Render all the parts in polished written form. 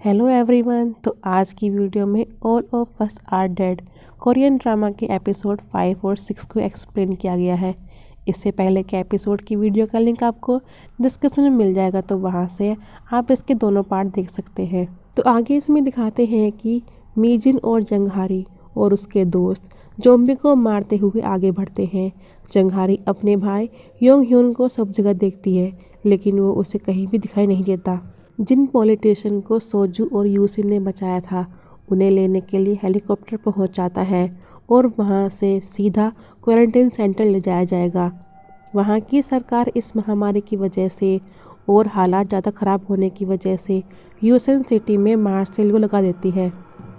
Hello everyone. तो आज की वीडियो में all of us are dead Korean drama के एपिसोड 5 और 6 को एक्सप्लेन किया गया है। इससे पहले के एपिसोड की वीडियो का लिंक आपको डिस्क्रिप्शन में मिल जाएगा, तो वहां से आप इसके दोनों पार्ट देख सकते हैं। तो आगे इसमें दिखाते हैं कि मीजिन और जंगहारी और उसके दोस्त जोम्बी को मारते हुए आगे बढ़ते हैं। जंगहारी अपने भाई योंग ह्यून को सब जगह देखती है, लेकिन वो उसे कहीं भी दिखाई नहीं देता। जिन पॉलिटिशियन को सोजू और यूसिन ने बचाया था, उन्हें लेने के लिए हेलीकॉप्टर पहुंच जाता है और वहां से सीधा क्वारंटाइन सेंटर ले जाया जाएगा। वहां की सरकार इस महामारी की वजह से और हालात ज़्यादा ख़राब होने की वजह से यूसन सिटी में मार्च सेल को लगा देती है।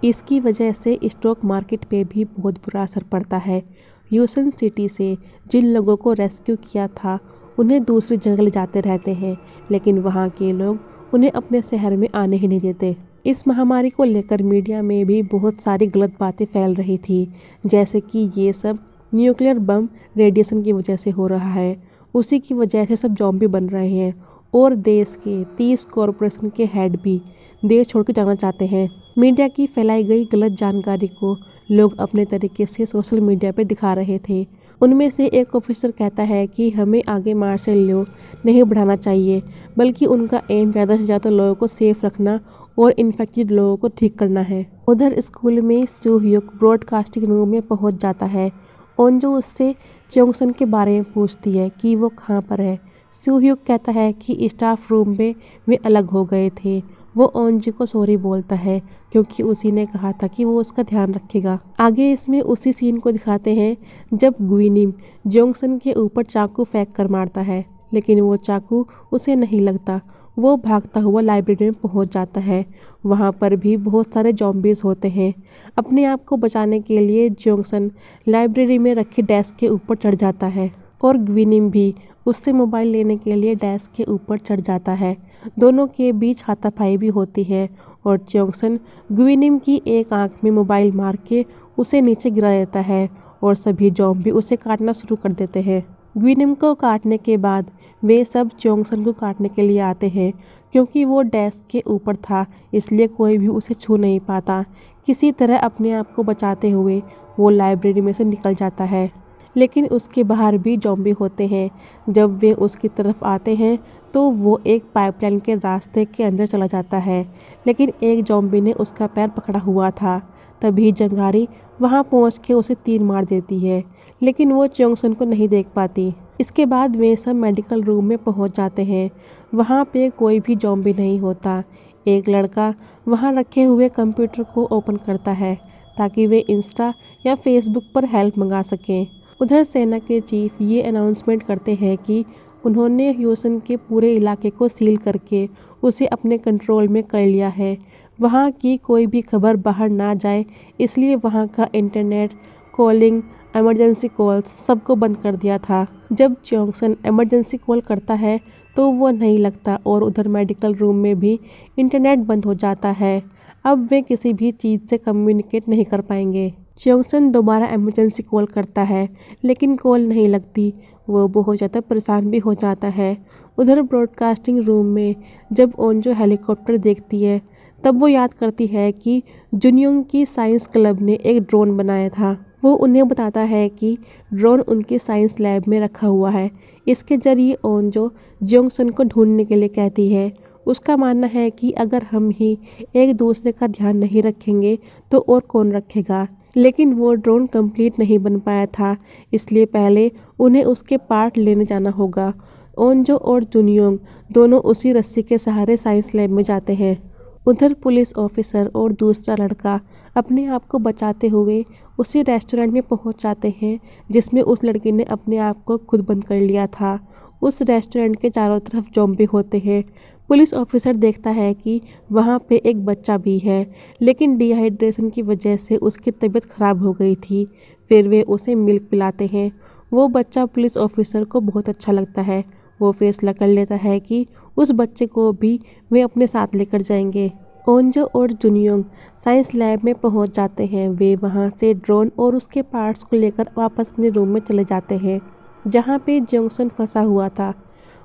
इसकी वजह से स्टॉक मार्केट पे भी बहुत बुरा असर पड़ता है। यूसन सिटी से जिन लोगों को रेस्क्यू किया था, उन्हें दूसरी जगह ले जाते रहते हैं, लेकिन वहाँ के लोग उन्हें अपने शहर में आने ही नहीं देते। इस महामारी को लेकर मीडिया में भी बहुत सारी गलत बातें फैल रही थी, जैसे कि ये सब न्यूक्लियर बम रेडिएशन की वजह से हो रहा है, उसी की वजह से सब जॉम्बी बन रहे हैं और देश के 30 कॉरपोरेशन के हेड भी देश छोड़ के जाना चाहते हैं। मीडिया की फैलाई गई गलत जानकारी को लोग अपने तरीके से सोशल मीडिया पर दिखा रहे थे। उनमें से एक ऑफिसर कहता है कि हमें आगे मार्शल लॉ नहीं बढ़ाना चाहिए, बल्कि उनका एम ज़्यादा से ज़्यादा लोगों को सेफ रखना और इन्फेक्टेड लोगों को ठीक करना है। उधर स्कूल में सू ह्यूक ब्रॉडकास्टिंग रूम में पहुंच जाता है। ओंजो उससे चोंगसन के बारे में पूछती है कि वो कहाँ पर है। सू ह्यूक कहता है कि स्टाफ रूम में वे अलग हो गए थे। वो ओंजो को सॉरी बोलता है, क्योंकि उसी ने कहा था कि वो उसका ध्यान रखेगा। आगे इसमें उसी सीन को दिखाते हैं जब ग्विनिम जोंगसन के ऊपर चाकू फेंक कर मारता है, लेकिन वो चाकू उसे नहीं लगता। वो भागता हुआ लाइब्रेरी में पहुंच जाता है। वहां पर भी बहुत सारे जॉम्बीज होते हैं। अपने आप को बचाने के लिए जोंगसन लाइब्रेरी में रखी डेस्क के ऊपर चढ़ जाता है और ग्विनिम भी उससे मोबाइल लेने के लिए डेस्क के ऊपर चढ़ जाता है। दोनों के बीच हाथापाई भी होती है और जोंगसन ग्विनिम की एक आंख में मोबाइल मार के उसे नीचे गिरा देता है और सभी जॉम्बी उसे काटना शुरू कर देते हैं। ग्विनिम को काटने के बाद वे सब जोंगसन को काटने के लिए आते हैं। क्योंकि वो डेस्क के ऊपर था, इसलिए कोई भी उसे छू नहीं पाता। किसी तरह अपने आप को बचाते हुए वो लाइब्रेरी में से निकल जाता है, लेकिन उसके बाहर भी जॉम्बी होते हैं। जब वे उसकी तरफ आते हैं तो वो एक पाइपलाइन के रास्ते के अंदर चला जाता है, लेकिन एक जॉम्बी ने उसका पैर पकड़ा हुआ था। तभी जंगारी वहां पहुंच के उसे तीर मार देती है, लेकिन वो चोंगसन को नहीं देख पाती। इसके बाद वे सब मेडिकल रूम में पहुंच जाते हैं। वहां पे कोई भी जॉम्बी नहीं होता। एक लड़का वहां रखे हुए कंप्यूटर को ओपन करता है ताकि वे इंस्टा या फेसबुक पर हेल्प मंगा सकें। उधर सेना के चीफ ये अनाउंसमेंट करते हैं कि उन्होंने ह्यूसन के पूरे इलाके को सील करके उसे अपने कंट्रोल में कर लिया है। वहाँ की कोई भी खबर बाहर ना जाए, इसलिए वहाँ का इंटरनेट, कॉलिंग, इमरजेंसी कॉल्स सबको बंद कर दिया था। जब जोंगसन इमरजेंसी कॉल करता है तो वो नहीं लगता और उधर मेडिकल रूम में भी इंटरनेट बंद हो जाता है। अब वे किसी भी चीज़ से कम्युनिकेट नहीं कर पाएंगे। जोंगसन दोबारा इमरजेंसी कॉल करता है, लेकिन कॉल नहीं लगती। वो बहुत ज़्यादा परेशान भी हो जाता है। उधर ब्रॉडकास्टिंग रूम में जब ओंजो हेलीकॉप्टर देखती है, तब वो याद करती है कि जुनियोंग की साइंस क्लब ने एक ड्रोन बनाया था। वो उन्हें बताता है कि ड्रोन उनकी साइंस लैब में रखा हुआ है। इसके जरिए ओंजो जोंगसन को ढूंढने के लिए कहती है। उसका मानना है कि अगर हम ही एक दूसरे का ध्यान नहीं रखेंगे तो और कौन रखेगा। लेकिन वो ड्रोन कंप्लीट नहीं बन पाया था, इसलिए पहले उन्हें उसके पार्ट लेने जाना होगा। ओंजो और जुनियोंग दोनों उसी रस्सी के सहारे साइंस लैब में जाते हैं। उधर पुलिस ऑफिसर और दूसरा लड़का अपने आप को बचाते हुए उसी रेस्टोरेंट में पहुंच जाते हैं जिसमें उस लड़की ने अपने आप को खुद बंद कर लिया था। उस रेस्टोरेंट के चारों तरफ ज़ॉम्बी होते हैं। पुलिस ऑफिसर देखता है कि वहाँ पे एक बच्चा भी है, लेकिन डिहाइड्रेशन की वजह से उसकी तबीयत खराब हो गई थी। फिर वे उसे मिल्क पिलाते हैं। वो बच्चा पुलिस ऑफिसर को बहुत अच्छा लगता है। वो फैसला कर लेता है कि उस बच्चे को भी वे अपने साथ लेकर जाएंगे। ओंजो और जुनियोंग साइंस लैब में पहुंच जाते हैं। वे वहां से ड्रोन और उसके पार्ट्स को लेकर वापस अपने रूम में चले जाते हैं, जहां पे जोंगसन फंसा हुआ था।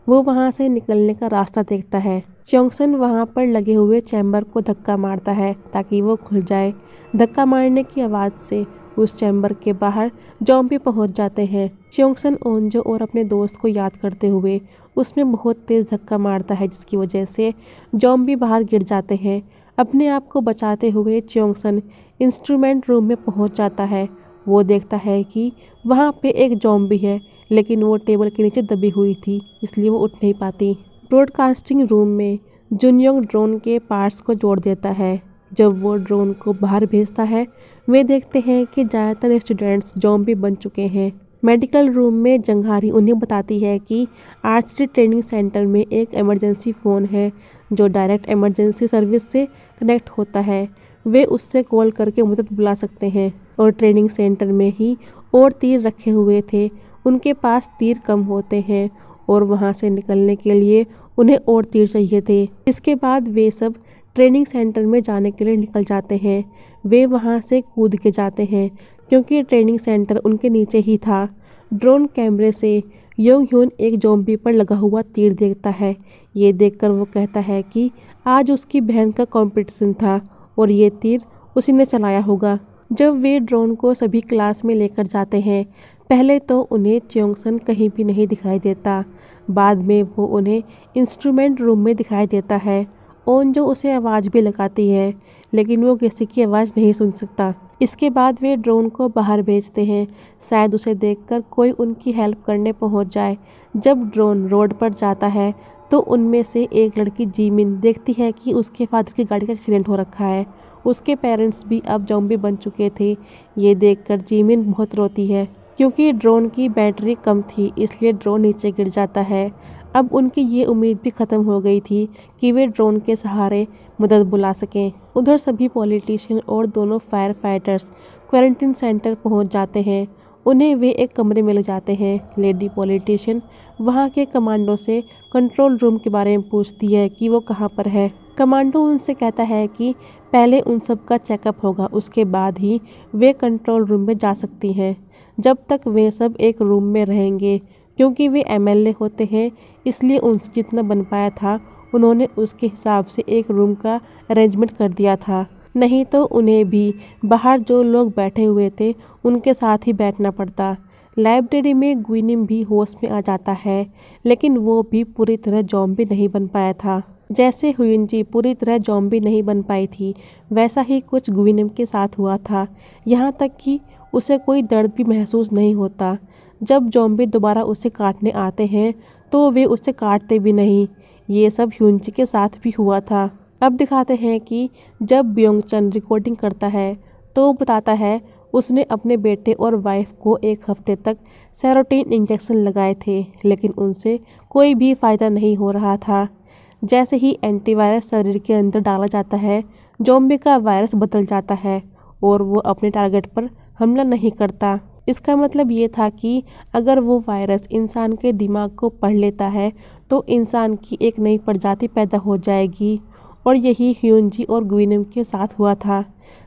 वो वहां से निकलने का रास्ता देखता है। च्योंगसन वहां पर लगे हुए चैम्बर को धक्का मारता है ताकि वो खुल जाए। धक्का मारने की आवाज़ से उस चैम्बर के बाहर जॉम्बी पहुंच जाते हैं। च्योंगसन ओंजो और अपने दोस्त को याद करते हुए उसमें बहुत तेज़ धक्का मारता है, जिसकी वजह से जॉम्बी बाहर गिर जाते हैं। अपने आप को बचाते हुए च्योंगसन इंस्ट्रूमेंट रूम में पहुंच जाता है। वो देखता है कि वहाँ पे एक जॉम्बी है, लेकिन वो टेबल के नीचे दबी हुई थी, इसलिए वो उठ नहीं पाती। ब्रॉडकास्टिंग रूम में जुनयोंग ड्रोन के पार्ट्स को जोड़ देता है। जब वो ड्रोन को बाहर भेजता है, वे देखते हैं कि ज़्यादातर स्टूडेंट्स जॉम्बी बन चुके हैं। मेडिकल रूम में जंघारी उन्हें बताती है कि आर्चरी ट्रेनिंग सेंटर में एक इमरजेंसी फ़ोन है जो डायरेक्ट इमरजेंसी सर्विस से कनेक्ट होता है। वे उससे कॉल करके मदद बुला सकते हैं। और ट्रेनिंग सेंटर में ही और तीर रखे हुए थे। उनके पास तीर कम होते हैं और वहाँ से निकलने के लिए उन्हें और तीर चाहिए थे। इसके बाद वे सब ट्रेनिंग सेंटर में जाने के लिए निकल जाते हैं। वे वहाँ से कूद के जाते हैं क्योंकि ट्रेनिंग सेंटर उनके नीचे ही था। ड्रोन कैमरे से योंग ह्यून एक ज़ॉम्बी पर लगा हुआ तीर देखता है। ये देखकर वो कहता है कि आज उसकी बहन का कंपटीशन था और ये तीर उसी ने चलाया होगा। जब वे ड्रोन को सभी क्लास में लेकर जाते हैं, पहले तो उन्हें च्योंगसन कहीं भी नहीं दिखाई देता। बाद में वो उन्हें इंस्ट्रूमेंट रूम में दिखाई देता है। ओंजो उसे आवाज़ भी लगाती है, लेकिन वो किसी की आवाज़ नहीं सुन सकता। इसके बाद वे ड्रोन को बाहर भेजते हैं, शायद उसे देखकर कोई उनकी हेल्प करने पहुंच जाए। जब ड्रोन रोड पर जाता है तो उनमें से एक लड़की जीमिन देखती है कि उसके फादर की गाड़ी का एक्सीडेंट हो रखा है। उसके पेरेंट्स भी अब ज़ॉम्बी बन चुके थे। ये देखकर जीमिन बहुत रोती है क्योंकि ड्रोन की बैटरी कम थी, इसलिए ड्रोन नीचे गिर जाता है। अब उनकी ये उम्मीद भी ख़त्म हो गई थी कि वे ड्रोन के सहारे मदद बुला सकें। उधर सभी पॉलिटिशियन और दोनों फायर फाइटर्स क्वारंटीन सेंटर पहुंच जाते हैं। उन्हें वे एक कमरे में ले जाते हैं। लेडी पॉलिटिशियन वहां के कमांडो से कंट्रोल रूम के बारे में पूछती है कि वो कहाँ पर है। कमांडो उनसे कहता है कि पहले उन सब का चेकअप होगा, उसके बाद ही वे कंट्रोल रूम में जा सकती हैं। जब तक वे सब एक रूम में रहेंगे, क्योंकि वे एमएलए होते हैं, इसलिए उनसे जितना बन पाया था उन्होंने उसके हिसाब से एक रूम का अरेंजमेंट कर दिया था। नहीं तो उन्हें भी बाहर जो लोग बैठे हुए थे उनके साथ ही बैठना पड़ता। लाइब्रेरी में ग्विनिम भी होश में आ जाता है, लेकिन वो भी पूरी तरह ज़ॉम्बी नहीं बन पाया था। जैसे ह्यूनजी पूरी तरह ज़ॉम्बी नहीं बन पाई थी, वैसा ही कुछ ग्विनिम के साथ हुआ था। यहाँ तक कि उसे कोई दर्द भी महसूस नहीं होता। जब ज़ॉम्बी दोबारा उसे काटने आते हैं तो वे उसे काटते भी नहीं। ये सब ह्यूनजी के साथ भी हुआ था। अब दिखाते हैं कि जब ब्योंगचन रिकॉर्डिंग करता है तो बताता है उसने अपने बेटे और वाइफ को एक हफ्ते तक सेरोटीन इंजेक्शन लगाए थे, लेकिन उनसे कोई भी फ़ायदा नहीं हो रहा था। जैसे ही एंटीवायरस शरीर के अंदर डाला जाता है, ज़ॉम्बी का वायरस बदल जाता है और वो अपने टारगेट पर हमला नहीं करता। इसका मतलब ये था कि अगर वो वायरस इंसान के दिमाग को पढ़ लेता है तो इंसान की एक नई प्रजाति पैदा हो जाएगी। और यही ह्यूनजी और ग्विनिम के साथ हुआ था।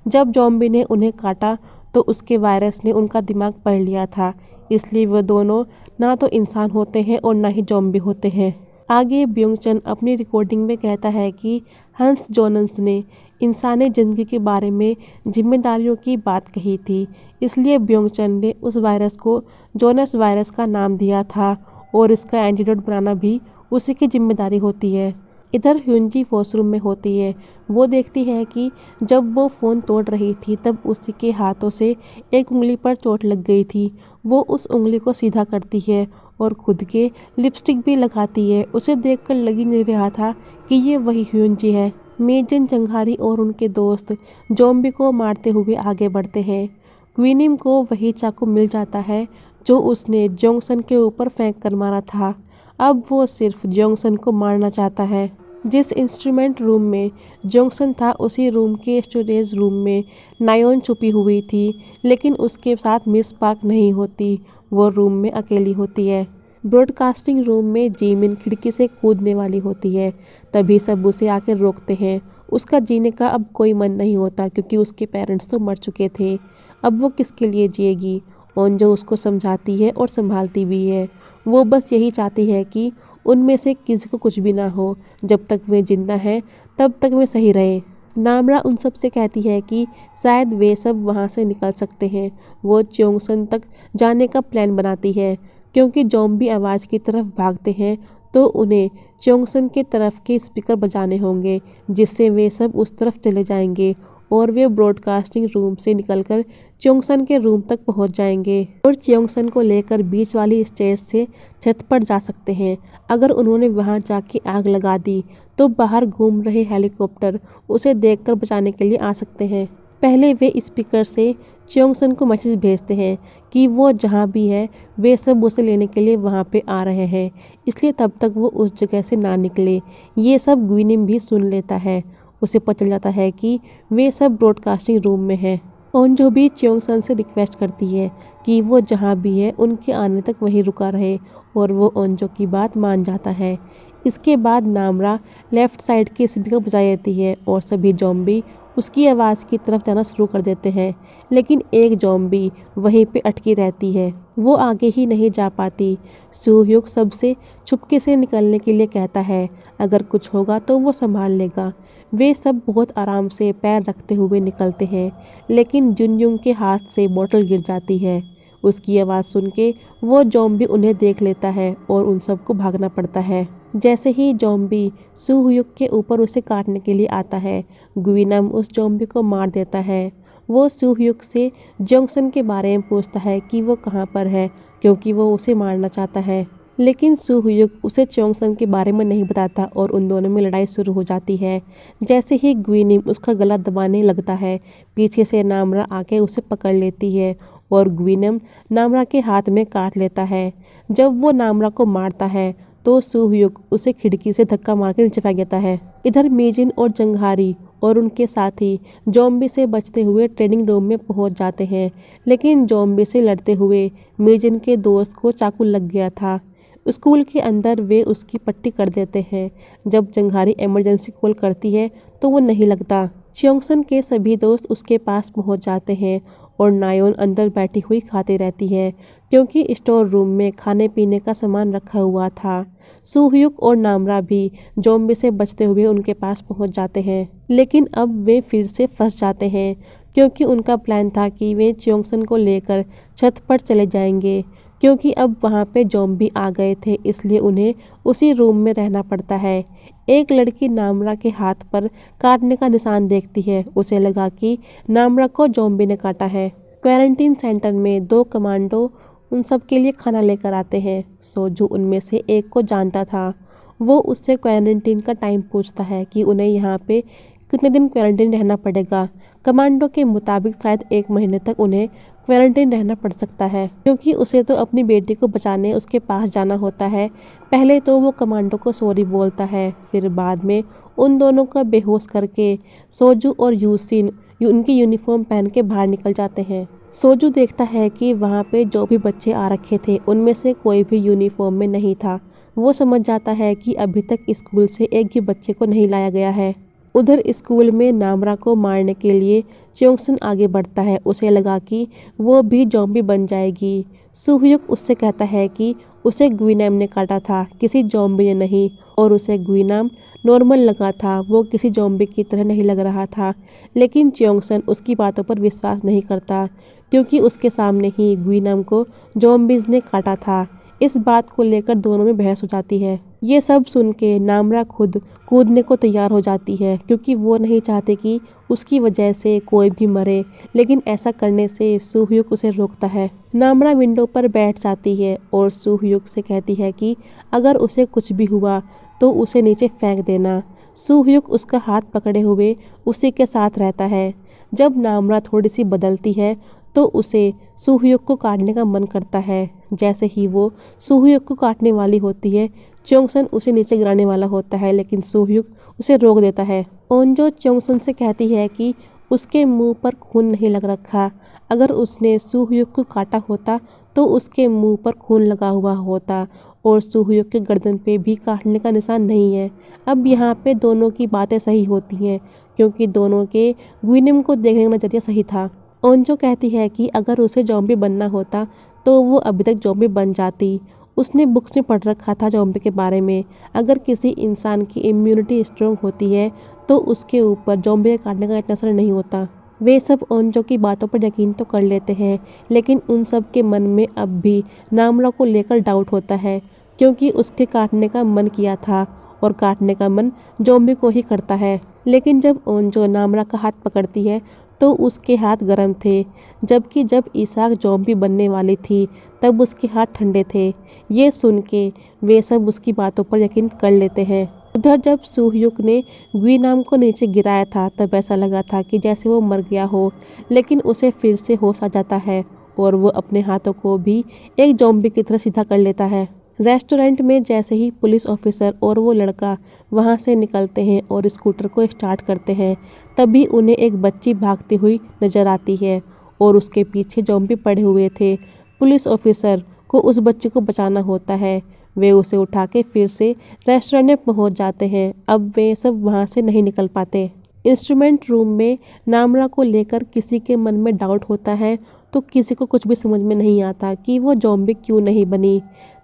जब ज़ॉम्बी ने उन्हें काटा तो उसके वायरस ने उनका दिमाग पढ़ लिया था, इसलिए वो दोनों ना तो इंसान होते हैं और ना ही ज़ॉम्बी होते हैं। आगे ब्योंगचन अपनी रिकॉर्डिंग में कहता है कि हंस जोनस ने इंसानी ज़िंदगी के बारे में जिम्मेदारियों की बात कही थी, इसलिए ब्योंगचन ने उस वायरस को जोनस वायरस का नाम दिया था और इसका एंटीडोट बनाना भी उसी की जिम्मेदारी होती है। इधर ह्यूनजी वॉशरूम में होती है। वो देखती है कि जब वो फ़ोन तोड़ रही थी तब उसी के हाथों से एक उंगली पर चोट लग गई थी। वो उस उंगली को सीधा करती है और खुद के लिपस्टिक भी लगाती है। उसे देखकर लग ही नहीं रहा था कि ये वही ह्यूनजी है। मेजन जंघारी और उनके दोस्त ज़ॉम्बी को मारते हुए आगे बढ़ते हैं। क्विनिम को वही चाकू मिल जाता है जो उसने जोंगसन के ऊपर फेंक कर मारा था। अब वो सिर्फ जोंगसन को मारना चाहता है। जिस इंस्ट्रूमेंट रूम में जोंगसन था उसी रूम के स्टोरेज रूम में नायोन छुपी हुई थी, लेकिन उसके साथ मिस पार्क नहीं होती। वो रूम में अकेली होती है। ब्रॉडकास्टिंग रूम में जीमिन खिड़की से कूदने वाली होती है, तभी सब उसे आकर रोकते हैं। उसका जीने का अब कोई मन नहीं होता क्योंकि उसके पेरेंट्स तो मर चुके थे। अब वो किसके लिए जिएगी। ओंजो उसको समझाती है और संभालती भी है। वो बस यही चाहती है कि उनमें से किसी को कुछ भी ना हो। जब तक वे जिंदा हैं तब तक वे सही रहे। नामरा उन सब से कहती है कि शायद वे सब वहाँ से निकल सकते हैं। वो च्योंगसन तक जाने का प्लान बनाती है क्योंकि ज़ॉम्बी आवाज़ की तरफ भागते हैं तो उन्हें च्योंगसन के तरफ के स्पीकर बजाने होंगे जिससे वे सब उस तरफ चले जाएंगे और वे ब्रॉडकास्टिंग रूम से निकलकर च्योंगसन के रूम तक पहुंच जाएंगे और च्योंगसन को लेकर बीच वाली स्टेज से छत पर जा सकते हैं। अगर उन्होंने वहां जाके आग लगा दी तो बाहर घूम रहे हेलीकॉप्टर उसे देखकर बचाने के लिए आ सकते हैं। पहले वे स्पीकर से च्योंगसन को मैसेज भेजते हैं कि वो जहाँ भी है वे सब उसे लेने के लिए वहाँ पे आ रहे हैं, इसलिए तब तक वो उस जगह से ना निकले। ये सब ग्विनिम भी सुन लेता है। उसे पता चल जाता है कि वे सब ब्रॉडकास्टिंग रूम में हैं। ओंजो भी च्योंगसन से रिक्वेस्ट करती है कि वो जहाँ भी है उनके आने तक वहीं रुका रहे और वो ओंजो की बात मान जाता है। इसके बाद नामरा लेफ्ट साइड की स्पीकर बजाई देती है और सभी ज़ॉम्बी उसकी आवाज़ की तरफ जाना शुरू कर देते हैं, लेकिन एक ज़ॉम्बी वहीं पे अटकी रहती है। वो आगे ही नहीं जा पाती। सूह्युक सबसे चुपके से निकलने के लिए कहता है, अगर कुछ होगा तो वो संभाल लेगा। वे सब बहुत आराम से पैर रखते हुए निकलते हैं, लेकिन जुनयुंग के हाथ से बोतल गिर जाती है। उसकी आवाज़ सुन के वो ज़ॉम्बी उन्हें देख लेता है और उन सबको भागना पड़ता है। जैसे ही ज़ॉम्बी सूह्युक के ऊपर उसे काटने के लिए आता है, ग्विनम उस ज़ॉम्बी को मार देता है। वो सूह्युक से जंक्शन के बारे में पूछता है कि वो कहाँ पर है, क्योंकि वो उसे मारना चाहता है। लेकिन सूह्युक उसे च्योंगसन के बारे में नहीं बताता और उन दोनों में लड़ाई शुरू हो जाती है। जैसे ही ग्विनिम उसका गला दबाने लगता है, पीछे से नामरा आके उसे पकड़ लेती है और ग्विनम नामरा के हाथ में काट लेता है। जब वो नामरा को मारता है तो सूह्युक उसे खिड़की से धक्का मार के नीचे फेंक देता है। इधर मीजिन और जंघारी और उनके साथी ज़ॉम्बी से बचते हुए ट्रेनिंग रूम में पहुंच जाते हैं, लेकिन ज़ॉम्बी से लड़ते हुए मीजिन के दोस्त को चाकू लग गया था। स्कूल के अंदर वे उसकी पट्टी कर देते हैं। जब जंघारी इमरजेंसी कॉल करती है तो वो नहीं लगता। च्योंगसन के सभी दोस्त उसके पास पहुंच जाते हैं और नायोन अंदर बैठी हुई खाती रहती है क्योंकि स्टोर रूम में खाने पीने का सामान रखा हुआ था। सूह्युक और नामरा भी ज़ॉम्बी से बचते हुए उनके पास पहुंच जाते हैं, लेकिन अब वे फिर से फंस जाते हैं क्योंकि उनका प्लान था कि वे च्योंगसन को लेकर छत पर चले जाएंगे। क्योंकि अब वहाँ पे ज़ॉम्बी आ गए थे, इसलिए उन्हें उसी रूम में रहना पड़ता है। एक लड़की नामरा के हाथ पर काटने का निशान देखती है। उसे लगा कि नामरा को ज़ॉम्बी ने काटा है। क्वारंटीन सेंटर में दो कमांडो उन सब के लिए खाना लेकर आते हैं। सोजू उनमें से एक को जानता था। वो उससे क्वारंटीन का टाइम पूछता है कि उन्हें यहाँ पे कितने दिन क्वारंटीन रहना पड़ेगा। कमांडो के मुताबिक शायद 1 महीने तक उन्हें क्वारंटीन रहना पड़ सकता है, क्योंकि उसे तो अपनी बेटी को बचाने उसके पास जाना होता है। पहले तो वो कमांडो को सॉरी बोलता है, फिर बाद में उन दोनों को बेहोश करके सोजू और यूसिन उनकी यूनिफॉर्म पहन के बाहर निकल जाते हैं। सोजू देखता है कि वहाँ पे जो भी बच्चे आ रखे थे उनमें से कोई भी यूनिफॉर्म में नहीं था। वो समझ जाता है कि अभी तक स्कूल से एक भी बच्चे को नहीं लाया गया है। उधर स्कूल में नामरा को मारने के लिए च्योंगसन आगे बढ़ता है। उसे लगा कि वो भी ज़ॉम्बी बन जाएगी। सूह्युक उससे कहता है कि उसे ग्विनम ने काटा था, किसी ज़ॉम्बी ने नहीं, और उसे ग्विनम नॉर्मल लगा था, वो किसी ज़ॉम्बी की तरह नहीं लग रहा था। लेकिन च्योंगसन उसकी बातों पर विश्वास नहीं करता क्योंकि उसके सामने ही ग्विनम को ज़ॉम्बीज़ ने काटा था। इस बात को लेकर दोनों में बहस हो जाती है। ये सब सुन के नामरा खुद कूदने को तैयार हो जाती है क्योंकि वो नहीं चाहते कि उसकी वजह से कोई भी मरे, लेकिन ऐसा करने से सूह्युक उसे रोकता है। नामरा विंडो पर बैठ जाती है और सूह्युक से कहती है कि अगर उसे कुछ भी हुआ तो उसे नीचे फेंक देना। सूह्युक उसका हाथ पकड़े हुए उसी के साथ रहता है। जब नामरा थोड़ी सी बदलती है तो उसे सूह्युक को काटने का मन करता है। जैसे ही वो सूह्युक को काटने वाली होती है, च्योंगसन उसे नीचे गिराने वाला होता है, लेकिन सूह्युक उसे रोक देता है। ओंजो च्योंगसन से कहती है कि उसके मुंह पर खून नहीं लग रखा। अगर उसने सूह्युक को काटा होता तो उसके मुंह पर खून लगा हुआ होता और सूह्युक के गर्दन पे भी काटने का निशान नहीं है। अब यहाँ पे दोनों की बातें सही होती हैं क्योंकि दोनों के ग्विनम को देखने का नजरिया सही था। ओंजो कहती है कि अगर उसे ज़ॉम्बी बनना होता तो वो अभी तक ज़ॉम्बी बन जाती उसने बुक्स में पढ़ रखा था ज़ॉम्बी के बारे में। अगर किसी इंसान की इम्यूनिटी स्ट्रॉन्ग होती है तो उसके ऊपर ज़ॉम्बी के काटने का इतना असर नहीं होता। वे सब ओंजो की बातों पर यकीन तो कर लेते हैं, लेकिन उन सब के मन में अब भी नामला को लेकर डाउट होता है, क्योंकि उसके काटने का मन किया था और काटने का मन ज़ॉम्बी को ही करता है। लेकिन जब ओंजो नामला का हाथ पकड़ती है तो उसके हाथ गर्म थे, जबकि जब इसाक ज़ॉम्बी बनने वाली थी तब उसके हाथ ठंडे थे। ये सुन के वे सब उसकी बातों पर यकीन कर लेते हैं। उधर जब सूहयुक ने ग्वी नाम को नीचे गिराया था तब ऐसा लगा था कि जैसे वो मर गया हो, लेकिन उसे फिर से होश आ जाता है और वो अपने हाथों को भी एक ज़ॉम्बी की तरह सीधा कर लेता है। रेस्टोरेंट में जैसे ही पुलिस ऑफिसर और वो लड़का वहाँ से निकलते हैं और स्कूटर को स्टार्ट करते हैं, तभी उन्हें एक बच्ची भागती हुई नजर आती है और उसके पीछे ज़ॉम्बी पड़े हुए थे। पुलिस ऑफिसर को उस बच्ची को बचाना होता है। वे उसे उठा के फिर से रेस्टोरेंट में पहुंच जाते हैं। अब वे सब वहां से नहीं निकल पाते। इंस्ट्रूमेंट रूम में नामरा को लेकर किसी के मन में डाउट होता है तो किसी को कुछ भी समझ में नहीं आता कि वो ज़ॉम्बी क्यों नहीं बनी।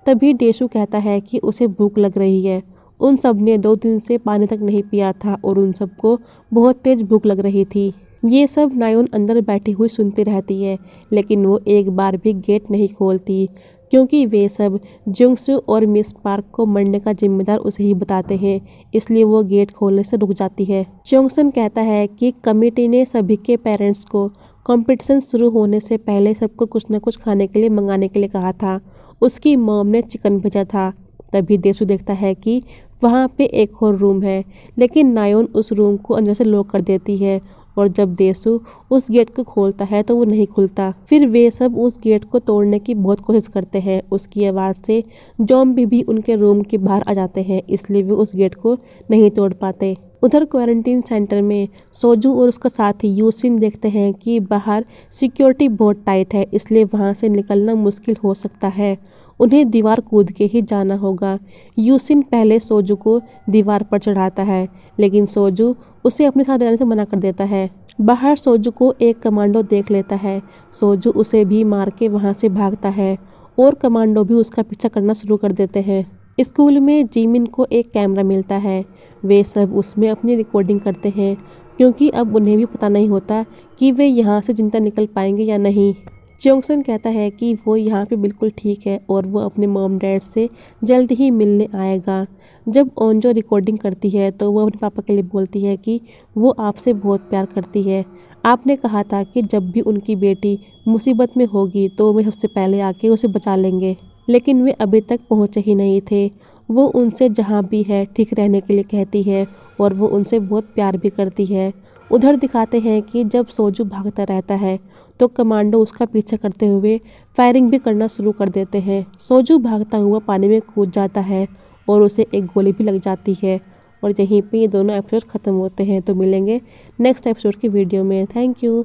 तभी डेशु कहता है कि उसे भूख लग रही है। उन सब ने 2 दिन से पानी तक नहीं पिया था और उन सबको बहुत तेज भूख लग रही थी। ये सब नायोन अंदर बैठी हुई सुनती रहती है, लेकिन वो एक बार भी गेट नहीं खोलती, क्योंकि वे सब जुंगसू और मिस पार्क को मरने का जिम्मेदार उसे ही बताते हैं। इसलिए वो गेट खोलने से रुक जाती है। जोंगसन कहता है कि कमिटी ने सभी के पेरेंट्स को कंपटीशन शुरू होने से पहले सबको कुछ न कुछ खाने के लिए मंगाने के लिए कहा था। उसकी मॉम ने चिकन भेजा था। तभी देसु देखता है कि वहाँ पे एक और रूम है, लेकिन नायोन उस रूम को अंदर से लॉक कर देती है और जब देसु उस गेट को खोलता है तो वो नहीं खुलता। फिर वे सब उस गेट को तोड़ने की बहुत कोशिश करते हैं। उसकी आवाज़ से ज़ॉम्बी भी उनके रूम के बाहर आ जाते हैं, इसलिए वे उस गेट को नहीं तोड़ पाते। उधर क्वारंटीन सेंटर में सोजू और उसका साथी यूसिन देखते हैं कि बाहर सिक्योरिटी बहुत टाइट है, इसलिए वहां से निकलना मुश्किल हो सकता है। उन्हें दीवार कूद के ही जाना होगा। यूसिन पहले सोजू को दीवार पर चढ़ाता है, लेकिन सोजू उसे अपने साथ रहने से मना कर देता है। बाहर सोजू को एक कमांडो देख लेता है। सोजू उसे भी मार के वहां से भागता है और कमांडो भी उसका पीछा करना शुरू कर देते हैं। स्कूल में जिमिन को एक कैमरा मिलता है। वे सब उसमें अपनी रिकॉर्डिंग करते हैं, क्योंकि अब उन्हें भी पता नहीं होता कि वे यहाँ से जिंदा निकल पाएंगे या नहीं। जोंगसन कहता है कि वो यहाँ पे बिल्कुल ठीक है और वो अपने मॉम डैड से जल्द ही मिलने आएगा। जब ओंजो रिकॉर्डिंग करती है तो वो अपने पापा के लिए बोलती है कि वो आपसे बहुत प्यार करती है। आपने कहा था कि जब भी उनकी बेटी मुसीबत में होगी तो वे सबसे पहले आके उसे बचा लेंगे, लेकिन वे अभी तक पहुँचे ही नहीं थे। वो उनसे जहाँ भी है ठीक रहने के लिए कहती है और वो उनसे बहुत प्यार भी करती है। उधर दिखाते हैं कि जब सोजू भागता रहता है तो कमांडो उसका पीछा करते हुए फायरिंग भी करना शुरू कर देते हैं। सोजू भागता हुआ पानी में कूद जाता है और उसे एक गोली भी लग जाती है और यहीं पे ये दोनों एपिसोड खत्म होते हैं। तो मिलेंगे नेक्स्ट एपिसोड की वीडियो में। Thank you.